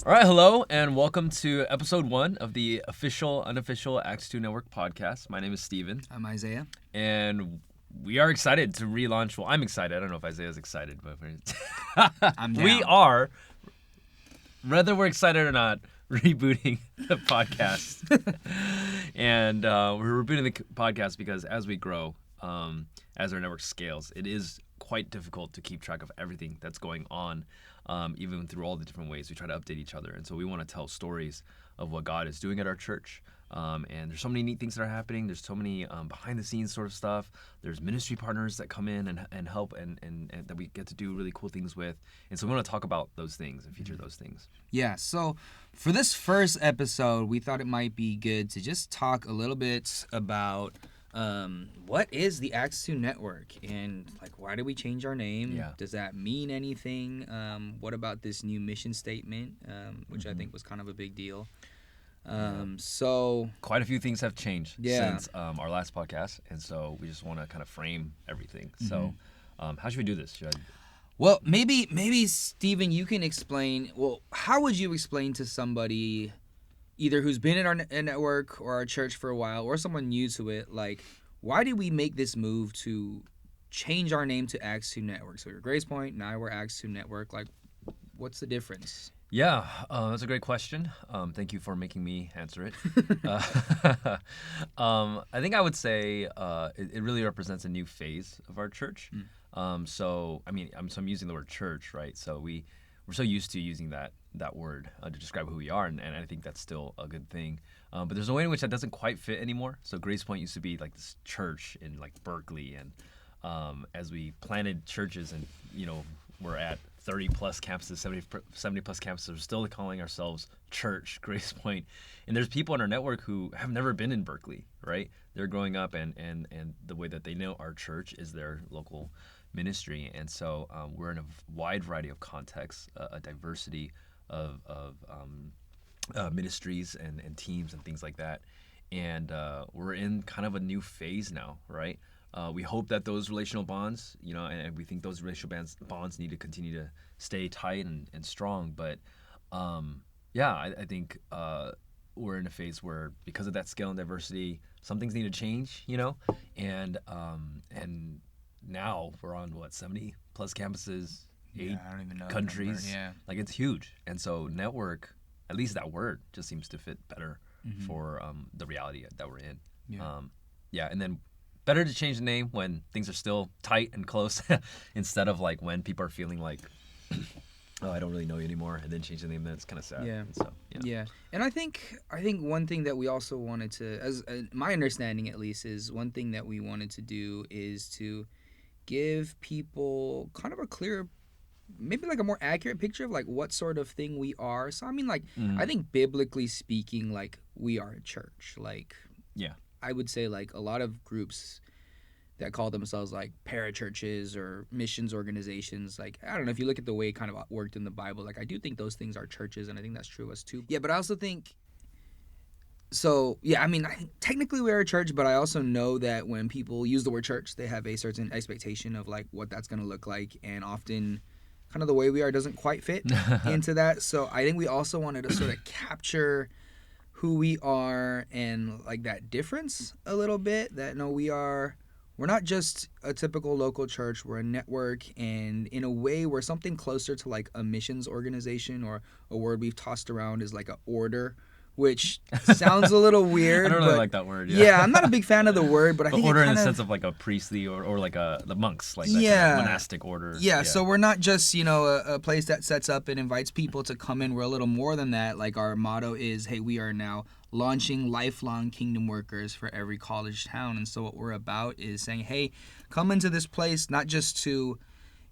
All right, hello, and welcome to episode 1 of the official, unofficial Acts2 Network podcast. My name is Steven. I'm Isaiah. And we are excited to relaunch. Well, I'm excited. I don't know if Isaiah's excited, but I'm down. we are, whether we're excited or not, rebooting the podcast. And we're rebooting the podcast because as we grow, as our network scales, it is quite difficult to keep track of everything that's going on. Even through all the different ways we try to update each other. And so we want to tell stories of what God is doing at our church. And there's so many neat things that are happening. There's so many behind the scenes sort of stuff. There's ministry partners that come in and help and that we get to do really cool things with. And so we want to talk about those things and feature those things. Yeah, so for this first episode, we thought it might be good to just talk a little bit about what is the Acts2 Network and like why did we change our name? Yeah. Does that mean anything? What about this new mission statement, which I think was kind of a big deal. So quite a few things have changed Yeah. since our last podcast, and so we just want to kind of frame everything. So how should we do this? Well, maybe Steven, you can explain. Well, how would you explain to somebody, either who's been in our network or our church for a while, or someone new to it, like why did we make this move to change our name to Acts2 Network? So we're Grace Point, now we're Acts2 Network. Like, what's the difference? Yeah, that's a great question. Thank you for making me answer it. I think I would say it really represents a new phase of our church. So I mean, I'm using the word church, right? So we're so used to using that word to describe who we are, and I think that's still a good thing. But there's a way in which that doesn't quite fit anymore. So Grace Point used to be like this church in like Berkeley, and as we planted churches, and we're at 30 plus campuses, 70 plus campuses, we're still calling ourselves Church Grace Point. And there's people in our network who have never been in Berkeley, right? They're growing up, and the way that they know our church is their local ministry. And so we're in a wide variety of contexts, a diversity of ministries and teams and things like that. And we're in kind of a new phase now, right? We hope that those relational bonds, and we think those relational bonds need to continue to stay tight and strong. But I think we're in a phase where, because of that scale and diversity, some things need to change, and now we're on 70 plus campuses, 8 I don't even know countries. the number. Yeah. Like, it's huge. And so network, at least that word, just seems to fit better for the reality that we're in. And then better to change the name when things are still tight and close instead of like when people are feeling like, oh, I don't really know you anymore, and then change the name. Then it's kind of sad. Yeah. And so, Yeah, and I think one thing that we also wanted to, as my understanding at least, is one thing that we wanted to do is to give people kind of a clear, maybe like a more accurate picture of like what sort of thing we are. So I mean, like I think biblically speaking, like we are a church. Like I would say like a lot of groups that call themselves like parachurches or missions organizations, like I don't know, if you look at the way it kind of worked in the Bible, like I do think those things are churches, and I think that's true of us too. Yeah, but I also think, so yeah, I mean, technically we are a church, but I also know that when people use the word church, they have a certain expectation of like what that's going to look like, and often kind of the way we are doesn't quite fit into that. So I think we also wanted to sort of capture who we are and like that difference a little bit, that no, we're not just a typical local church, we're a network, and in a way we're something closer to like a missions organization, or a word we've tossed around is like a order, which sounds a little weird. I don't really like that word. Yeah, I'm not a big fan of the word, but I think order it in the sense of like a priestly or like the monks, like that kind of monastic order. Yeah, so we're not just, a place that sets up and invites people to come in. We're a little more than that. Like our motto is, hey, we are now launching lifelong kingdom workers for every college town. And so what we're about is saying, hey, come into this place not just to,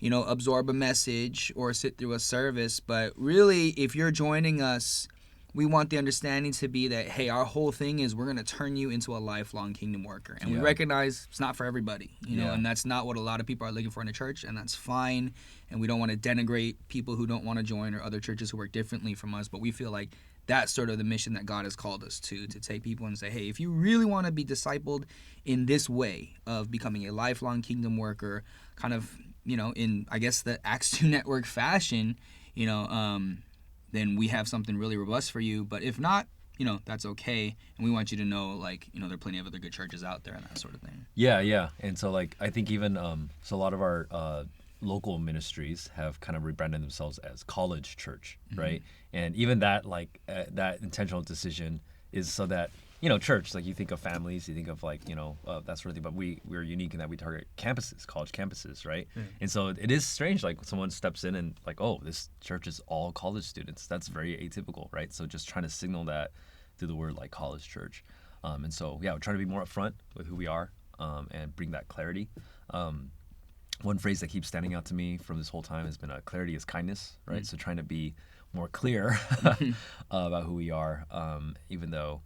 absorb a message or sit through a service, but really if you're joining us, we want the understanding to be that, hey, our whole thing is we're going to turn you into a lifelong kingdom worker. And we recognize it's not for everybody, and that's not what a lot of people are looking for in a church, and that's fine. And we don't want to denigrate people who don't want to join, or other churches who work differently from us, but we feel like that's sort of the mission that God has called us to take people and say, hey, if you really want to be discipled in this way of becoming a lifelong kingdom worker, kind of, in, I guess, the Acts2 Network fashion, then we have something really robust for you. But if not, that's okay. And we want you to know, like, there are plenty of other good churches out there and that sort of thing. Yeah. And so, like, I think even, so a lot of our local ministries have kind of rebranded themselves as college church, right? And even that, like, that intentional decision is so that, church, like, you think of families, you think of, like, that sort of thing, but we're unique in that we target campuses, college campuses, right? And so it is strange, like, someone steps in and, like, oh, this church is all college students. That's very atypical, right? So just trying to signal that through the word, like, college church. And so, yeah, we're trying to be more upfront with who we are, and bring that clarity. One phrase that keeps standing out to me from this whole time has been clarity is kindness, right? So trying to be more clear about who we are, even though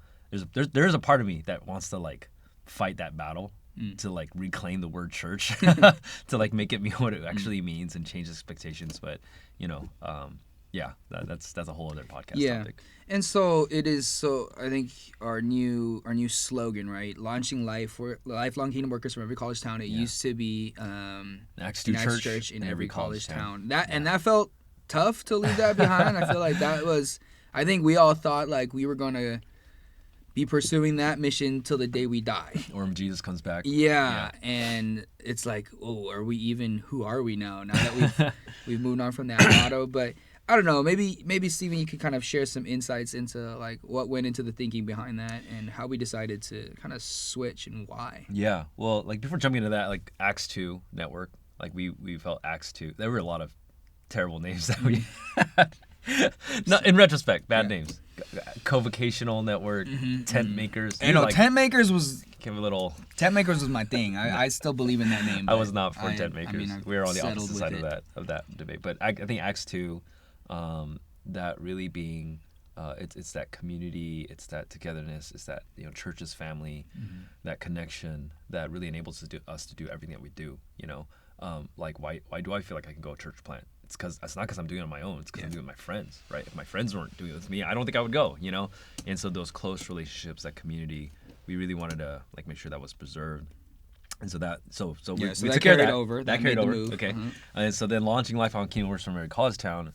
there's a part of me that wants to, like, fight that battle to, like, reclaim the word church to, like, make it mean what it actually means and change expectations. But yeah, that's a whole other podcast topic. And so it is. So I think our new slogan, right? Launching lifelong kingdom workers from every college town. It used to be Acts2 church in every college town. And that felt tough to leave that behind. I feel like that was. I think we all thought, like, we were gonna be pursuing that mission till the day we die, or when Jesus comes back. Yeah. And it's like, oh, who are we now that we've moved on from that motto? But I don't know, maybe Steven, you could kind of share some insights into, like, what went into the thinking behind that and how we decided to kind of switch and why. Yeah, well, like, before jumping into that, like, Acts2 Network, like, we felt Acts2, there were a lot of terrible names that we had. No, in retrospect, bad names. Co-vocational network, tent makers. Tent makers was give a little. Tent makers was my thing. I still believe in that name. I was not for tent makers. We were on the opposite side of that debate. But I think Acts2, that really being, it's that community, it's that togetherness, it's that church's family, that connection that really enables us to do everything that we do. Like, why do I feel like I can go church plant? It's not because I'm doing it on my own. It's because I'm doing it with my friends, right? If my friends weren't doing it with me, I don't think I would go, And so those close relationships, that community, we really wanted to, like, make sure that was preserved. And so we that took carried care of that. over. That carried over. Okay. And so then launching Lifelong Kingdom Works from every college town,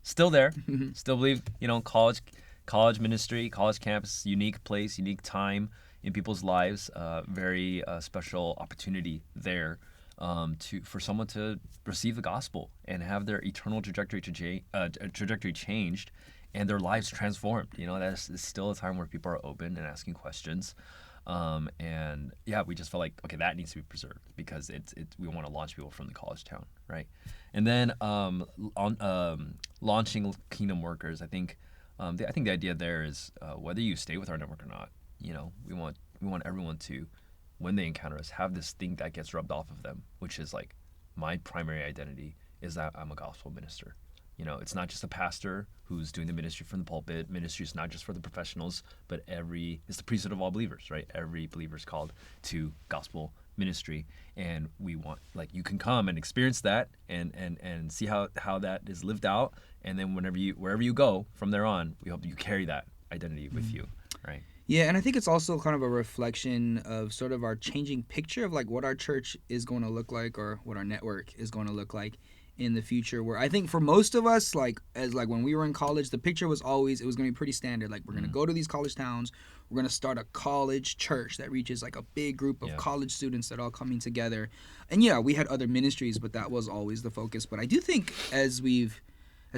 still there. Still believe, college ministry, college campus, unique place, unique time in people's lives. Very special opportunity there. For someone to receive the gospel and have their eternal trajectory changed and their lives transformed. That's still a time where people are open and asking questions. And yeah, we just felt like, okay, that needs to be preserved because we want to launch people from the college town, right? And then launching Kingdom Workers, I think the idea there is whether you stay with our network or not, we want everyone to, when they encounter us, have this thing that gets rubbed off of them, which is, like, my primary identity is that I'm a gospel minister. It's not just a pastor who's doing the ministry from the pulpit. Ministry is not just for the professionals, but it's the priesthood of all believers, right? Every believer is called to gospel ministry, and we want, like, you can come and experience that and see how that is lived out, and then wherever you go from there on, we hope you carry that identity with you, right? Yeah, and I think it's also kind of a reflection of sort of our changing picture of, like, what our church is going to look like or what our network is going to look like in the future, where I think for most of us, like, when we were in college, the picture was always, it was going to be pretty standard. Like, we're going to go to these college towns, we're going to start a college church that reaches, like, a big group of college students that are all coming together. And yeah, we had other ministries, but that was always the focus. But I do think as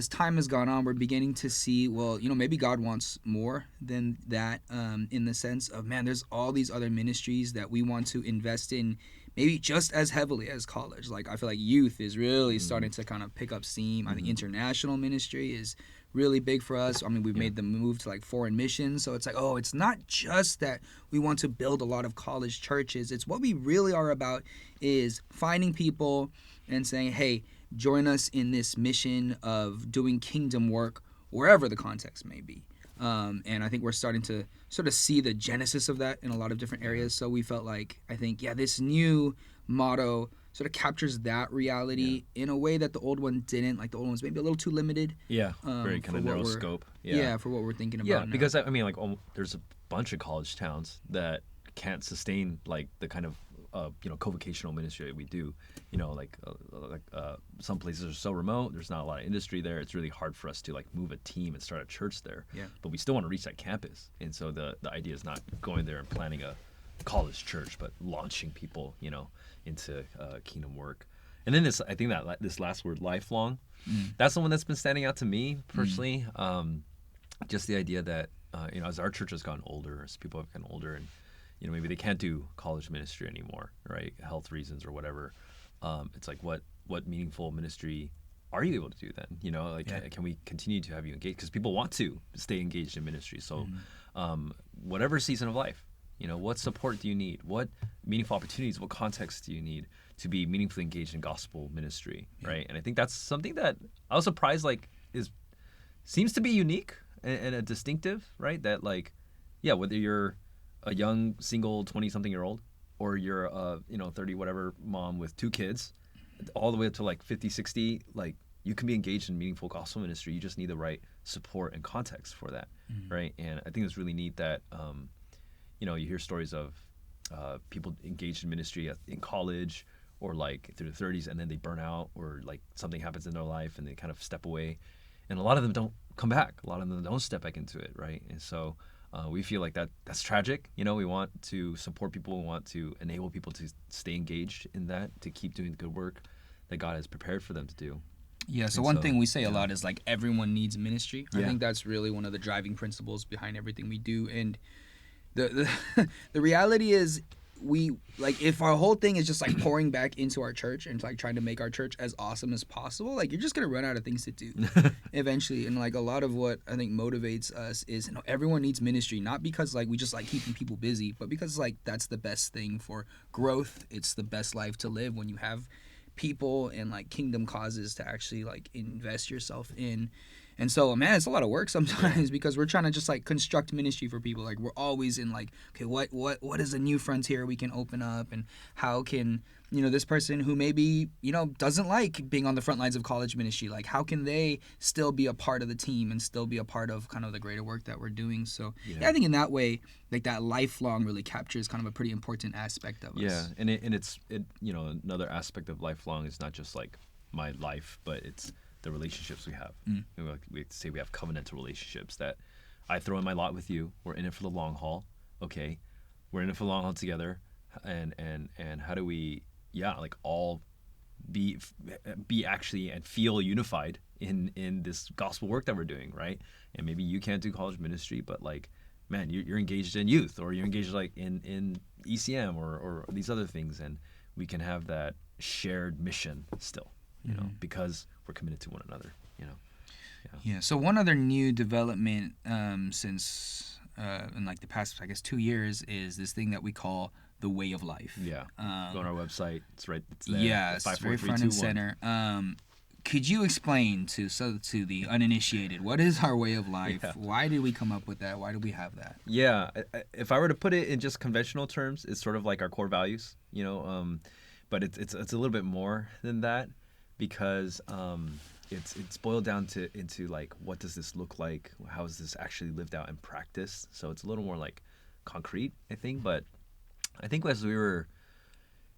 time has gone on, we're beginning to see, well, maybe God wants more than that, in the sense of, man, there's all these other ministries that we want to invest in, maybe just as heavily as college. Like, I feel like youth is really starting to kind of pick up steam. I think international ministry is really big for us. I mean, we've made the move to, like, foreign missions. So it's like, oh, it's not just that we want to build a lot of college churches. It's what we really are about is finding people and saying, hey, join us in this mission of doing kingdom work wherever the context may be. And I think we're starting to sort of see the genesis of that in a lot of different areas. So we felt like, I think, this new motto sort of captures that reality in a way that the old one didn't. Like, the old one's maybe a little too limited. Yeah, very kind of narrow scope. Yeah, for what we're thinking about now. Yeah, because, I mean, like, there's a bunch of college towns that can't sustain, like, the kind of co-vocational ministry that we do. Some places are so remote. There's not a lot of industry there. It's really hard for us to like move a team and start a church there. Yeah. But we still want to reach that campus, and so the idea is not going there and planning a college church, but launching people, into kingdom work. And then I think that this last word, lifelong, that's the one that's been standing out to me personally. Just the idea that as our church has gotten older, as people have gotten older, and maybe they can't do college ministry anymore, right? Health reasons or whatever. It's like what meaningful ministry are you able to do then? Can we continue to have you engaged? Because people want to stay engaged in ministry. So whatever season of life, what support do you need? What meaningful opportunities, what context do you need to be meaningfully engaged in gospel ministry, right? And I think that's something that I was surprised seems to be unique and a distinctive, right? That whether you're a young single 20-something-year-old or you're a 30 whatever mom with 2 kids, all the way up to 50, 60, you can be engaged in meaningful gospel ministry. You just need the right support and context for that, right? And I think it's really neat that you hear stories of people engaged in ministry in college or through the 30s, and then they burn out, or something happens in their life and they kind of step away, and a lot of them don't come back. A lot of them don't step back into it, right? And so we feel like that's tragic. We want to support people. We want to enable people to stay engaged in that, to keep doing the good work that God has prepared for them to do. Yeah, so one thing we say a lot is everyone needs ministry. I think that's really one of the driving principles behind everything we do. And the reality is, we if our whole thing is just pouring back into our church and trying to make our church as awesome as possible, you're just gonna run out of things to do eventually. And a lot of what I think motivates us is everyone needs ministry, not because we just keeping people busy, but because that's the best thing for growth. It's the best life to live when you have people and kingdom causes to actually invest yourself in. And so, man, it's a lot of work sometimes because we're trying to just construct ministry for people. We're always in okay, what is a new frontier we can open up, and how can this person who maybe doesn't like being on the front lines of college ministry, how can they still be a part of the team and still be a part of kind of the greater work that we're doing? So I think in that way, that lifelong really captures kind of a pretty important aspect of us. Yeah, and it's another aspect of lifelong is not just my life, but it's the relationships we have. We say we have covenantal relationships that I throw in my lot with you. We're in it for the long haul. Okay, we're in it for the long haul together, and how do we all be actually and feel unified in this gospel work that we're doing, right? And maybe you can't do college ministry, but man, you're engaged in youth, or you're engaged in ECM or these other things, and we can have that shared mission still, because we're committed to one another, Yeah. So one other new development since in the past, I guess, 2 years is this thing that we call the way of life. Yeah. Go on our website. It's right. It's there. Yeah. It's very front and center. Could you explain to the uninitiated, what is our way of life? Yeah. Why did we come up with that? Why do we have that? Yeah. If I were to put it in just conventional terms, it's sort of like our core values, but it's a little bit more than that, because it's boiled down into what does this look like? How is this actually lived out in practice? So it's a little more concrete, I think. But I think as we were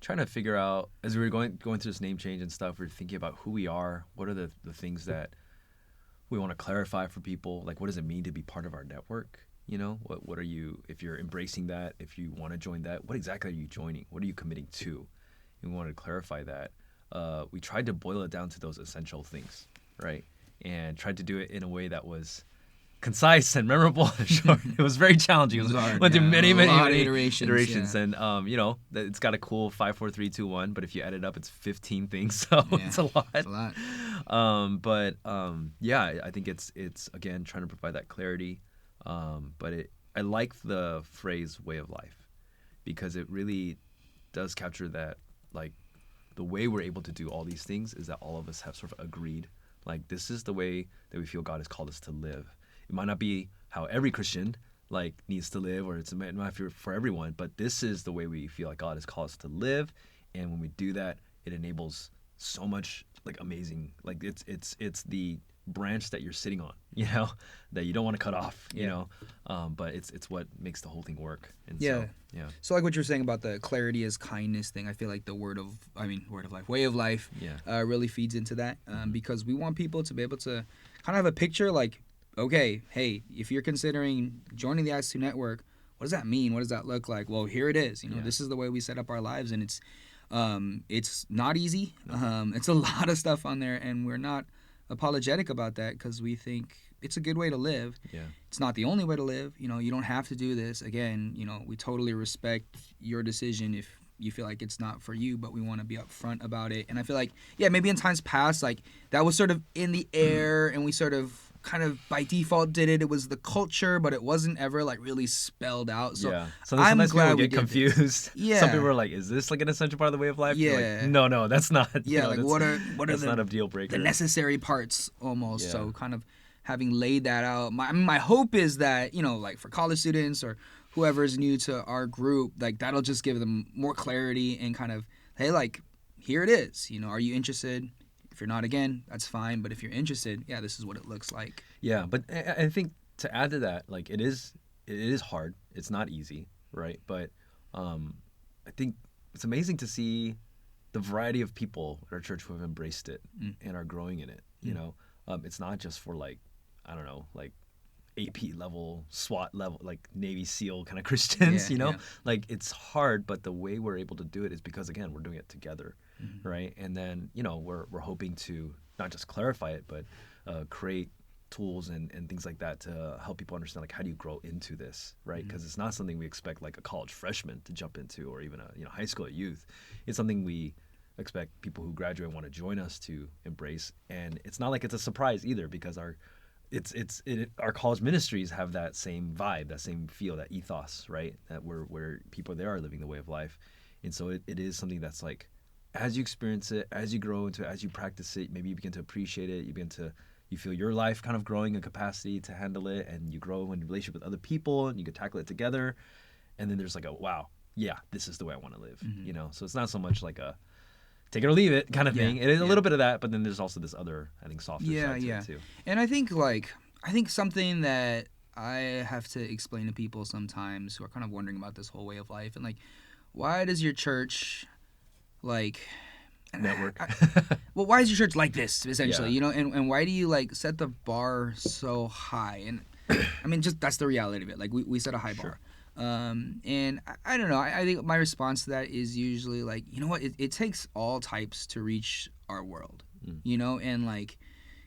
trying to figure out, as we were going through this name change and stuff, we were thinking about who we are. What are the things that we want to clarify for people? What does it mean to be part of our network? What are you, if you're embracing that, if you want to join that, what exactly are you joining? What are you committing to? And we wanted to clarify that. We tried to boil it down to those essential things, right? And tried to do it in a way that was concise and memorable and short. It was very challenging. It was hard. Went through many iterations. Yeah. And it's got a cool 5, 4, 3, 2, 1. But if you add it up, it's 15 things. So it's a lot. It's a lot. I think it's again trying to provide that clarity. But I like the phrase "way of life" because it really does capture that the way we're able to do all these things is that all of us have sort of agreed, this is the way that we feel God has called us to live. It might not be how every Christian needs to live, or it might not be for everyone, but this is the way we feel like God has called us to live. And when we do that, it enables so much amazing, it's the branch that you're sitting on, you know, that you don't want to cut off, you Yeah. know, but it's what makes the whole thing work. And Yeah. so, yeah. So like what you're saying about the clarity is kindness thing, I feel like the word of life, way of life, Yeah. really feeds into that, because we want people to be able to kind of have a picture like, okay, hey, if you're considering joining the Acts2 Network, what does that mean? What does that look like? Well, here it is. You know, Yeah. this is the way we set up our lives, and it's not easy. It's a lot of stuff on there, and we're not apologetic about that because we think it's a good way to live. Yeah. It's not the only way to live. You know, you don't have to do this. Again, you know, we totally respect your decision if you feel like it's not for you, but we want to be upfront about it. And I feel like, yeah, maybe in times past, like that was sort of in the air, and we sort of kind of by default did it. It was the culture, but it wasn't ever like really spelled out. So yeah. So I'm sometimes glad people we get did confused. this. Yeah. Some people are like, "Is this like an essential part of the way of life?" You're Yeah. like, no, that's not. Yeah, You know, like that's, what are that's not a deal breaker. the necessary parts almost. Yeah. So kind of having laid that out, my hope is that, you know, like for college students or whoever's new to our group, like that'll just give them more clarity and kind of, hey, like here it is. You know, are you interested? If you're not, again, that's fine. But if you're interested, yeah, this is what it looks like. Yeah, but I think to add to that, like it is hard. It's not easy, right? But I think it's amazing to see the variety of people at our church who have embraced it and are growing in it. You know, it's not just for like, I don't know, like AP level, SWAT level, like Navy SEAL kind of Christians, Yeah, you know? yeah. Like it's hard, but the way we're able to do it is because, again, we're doing it together, right? And then, you know, we're hoping to not just clarify it, but create tools and things like that to help people understand, like, how do you grow into this, right? Because it's not something we expect like a college freshman to jump into, or even a, you know, high school youth. It's something we expect people who graduate and want to join us to embrace. And it's not like it's a surprise either, because our college ministries have that same vibe, that same feel, that ethos, right? That where people there are living the way of life. And so it is something that's like, as you experience it, as you grow into it, as you practice it, maybe you begin to appreciate it. You feel your life kind of growing in capacity to handle it, and you grow in relationship with other people, and you can tackle it together. And then there's like a, wow, yeah, this is the way I want to live, you know? So it's not so much like a take it or leave it kind of thing. It is a little bit of that, but then there's also this other, I think, softer side to it too. And I think something that I have to explain to people sometimes who are kind of wondering about this whole way of life, and like, why does your church like network? Well, why is your church like this, essentially? Yeah. You know, and why do you like set the bar so high? And I mean, just that's the reality of it. Like we set a high bar. And I don't know. I think my response to that is usually like, you know what? It takes all types to reach our world. You know, and like,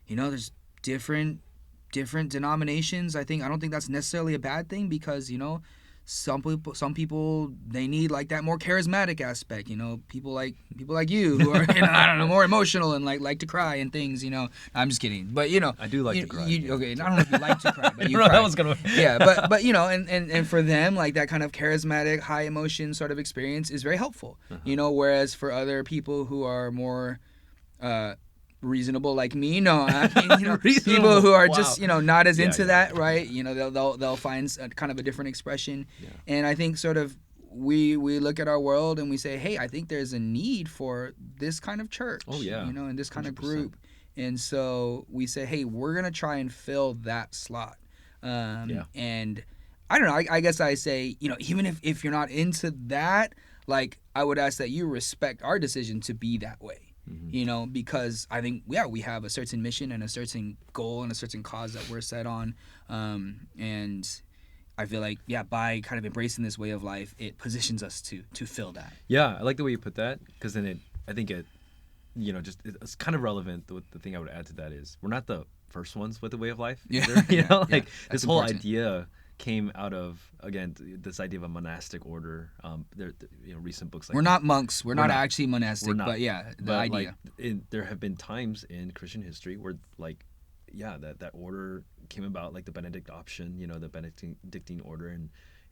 you know, there's different denominations. I don't think that's necessarily a bad thing, because, you know, some people they need like that more charismatic aspect, you know, people like you who are, you know, I don't know, more emotional and like to cry and things, you know. I'm just kidding, but you know, I do like to cry. Okay, I don't know if you like to cry, but you I don't know, cry. that was gonna Yeah, but you know, and for them, like that kind of charismatic, high emotion sort of experience is very helpful, you know. Whereas for other people who are more reasonable like me, no, I mean, you know, people who are just, you know, not as into that, right? You know, they'll find kind of a different expression. And I think sort of we look at our world and we say, hey, I think there's a need for this kind of church. You know, and this kind 100%. Of group. And so we say, hey, we're gonna try and fill that slot. And I don't know, I guess I say, you know, even if you're not into that, like, I would ask that you respect our decision to be that way. You know, because I think, we have a certain mission and a certain goal and a certain cause that we're set on. And I feel like, by kind of embracing this way of life, it positions us to fill that. Yeah, I like the way you put that, because then I think you know, just it's kind of relevant. The thing I would add to that is we're not the first ones with the way of life. Either, you know, like this whole idea came out of, again, this idea of a monastic order. There, you know, recent books like, we're not monks. We're not actually monastic, but the idea. Like, there have been times in Christian history where, like, that order came about, like the Benedict option, you know, the Benedictine order,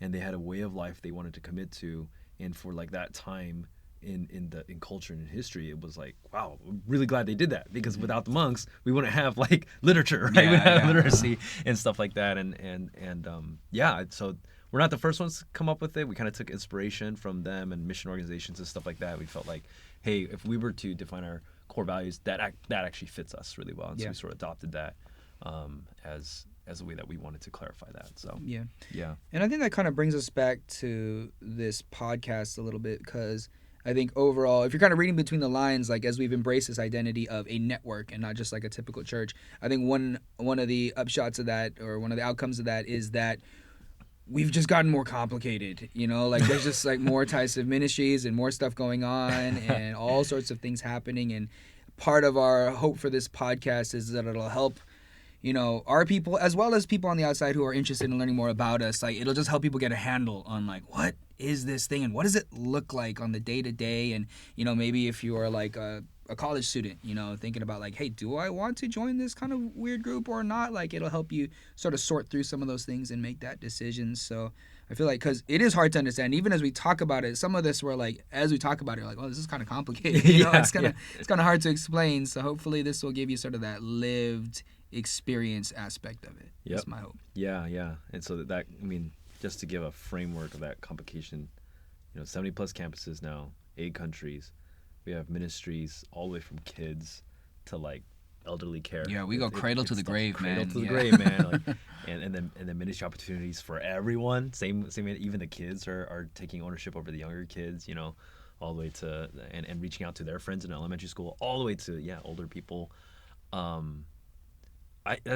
and they had a way of life they wanted to commit to, and for like that time in culture and in history, it was like, wow, I'm really glad they did that, because without the monks we wouldn't have like literature, right? We wouldn't have literacy and stuff like that, and so we're not the first ones to come up with it. We kind of took inspiration from them and mission organizations and stuff like that. We felt like, hey, if we were to define our core values, that actually fits us really well. And so Yeah. we sort of adopted that as a way that we wanted to clarify that. So Yeah. yeah. And I think that kind of brings us back to this podcast a little bit, because I think overall, if you're kind of reading between the lines, like as we've embraced this identity of a network and not just like a typical church, I think one of the upshots of that, or one of the outcomes of that, is that we've just gotten more complicated, like there's just like more types of ministries and more stuff going on and all sorts of things happening. And part of our hope for this podcast is that it'll help our people, as well as people on the outside who are interested in learning more about us. Like, it'll just help people get a handle on like, what is this thing and what does it look like on the day to day? And maybe if you are like a college student, thinking about like, hey, do I want to join this kind of weird group or not? Like, it'll help you sort of sort through some of those things and make that decision. So I feel like, because it is hard to understand, even as we talk about it, some of this we're like, as we talk about it, like, oh, this is kind of complicated. It's kind of hard to explain. So hopefully this will give you sort of that lived experience aspect of it. Yep. That's my hope. Yeah. And so that I mean, just to give a framework of that complication, 70 plus campuses now, 8 countries. We have ministries all the way from kids to like elderly care. Yeah, we go cradle to the grave, man. Cradle to the grave, man. Like, and then ministry opportunities for everyone. Same. Even the kids are taking ownership over the younger kids. All the way to and reaching out to their friends in elementary school, all the way to older people. I'm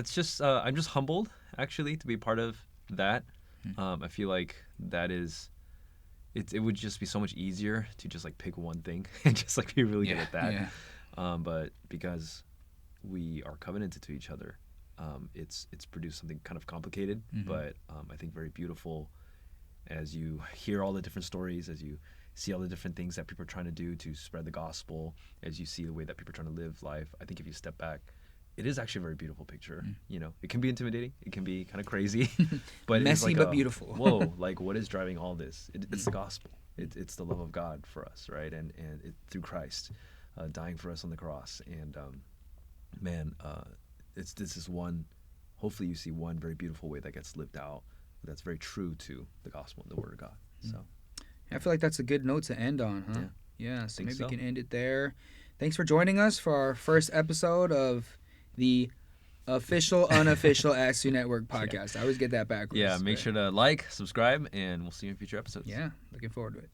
just humbled actually to be part of that. I feel like that is. It would just be so much easier to just like pick one thing and just like be really good at that. Yeah. But because we are covenanted to each other, it's produced something kind of complicated, but I think very beautiful. As you hear all the different stories, as you see all the different things that people are trying to do to spread the gospel, as you see the way that people are trying to live life, I think if you step back, it is actually a very beautiful picture. It can be intimidating, it can be kind of crazy, but messy it's but beautiful. Whoa, like what is driving all this? It's the gospel. It's the love of God for us, right? And it, through Christ dying for us on the cross. And this is one. Hopefully, you see one very beautiful way that gets lived out. That's very true to the gospel and the Word of God. So, I feel like that's a good note to end on, huh? Yeah. So maybe we can end it there. Thanks for joining us for our first episode of the official, unofficial Acts2 Network podcast. I always get that backwards. Yeah, make sure to like, subscribe, and we'll see you in future episodes. Yeah, looking forward to it.